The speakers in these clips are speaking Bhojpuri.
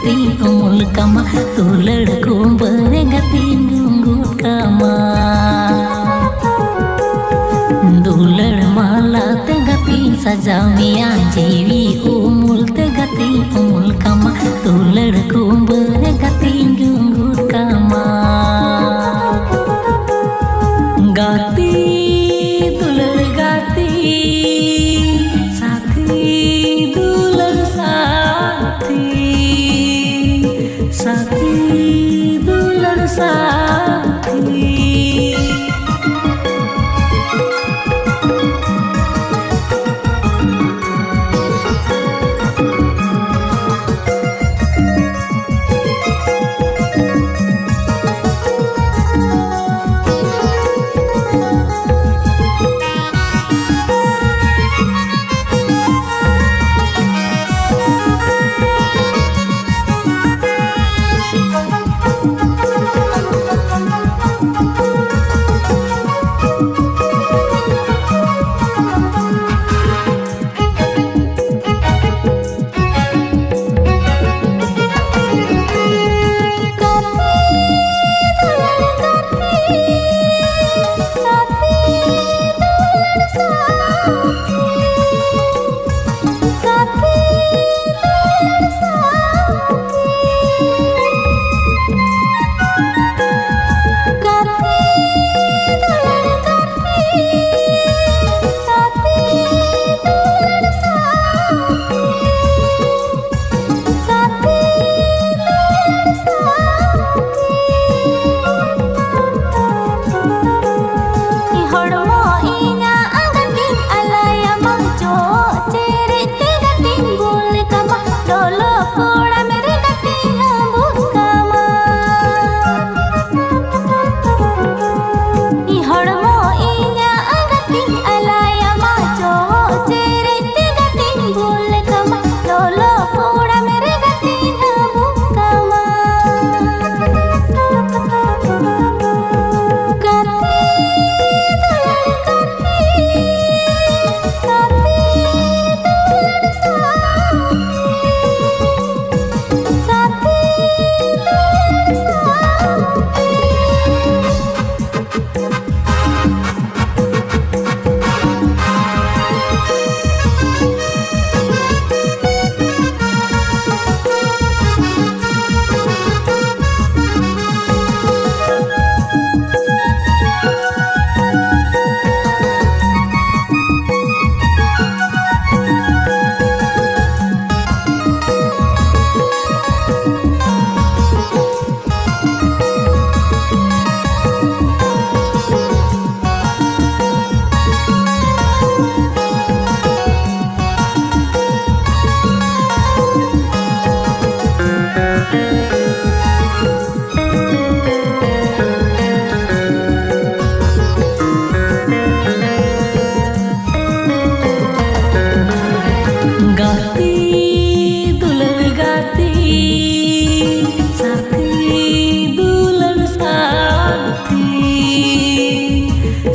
गति अमूल कमा तू लड़को बरे गति गुंगुट कमा दुलड़ माला ते गति सजामिया जीवी उमूल ते गति अमूल कमा तू लड़को बरे गति गुंगुट कमा गाती दुलड़ गाती साथी दुलड़ साथी साथी दुलड़ साथी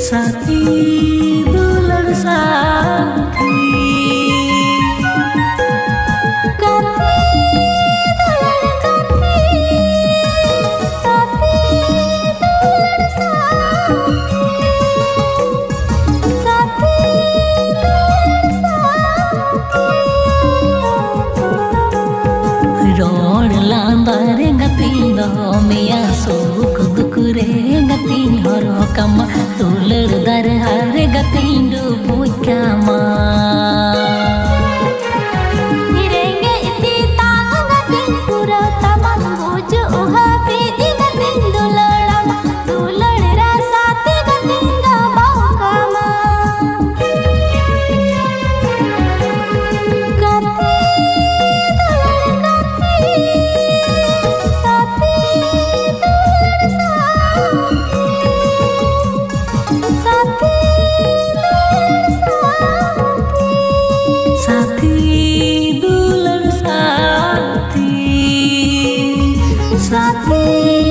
साथी दुलड़ साथी रोड लांदारे गति दो मिया सुख दुख रे गति हरो कमा तुलड़ दर हरे गति डूबू कमा निरेंगे इति तांग गति पूरा तमन बोझ उहा पीती गति दुलड़ा दुलड़ रा साथी गति गाबाऊ कमा साथी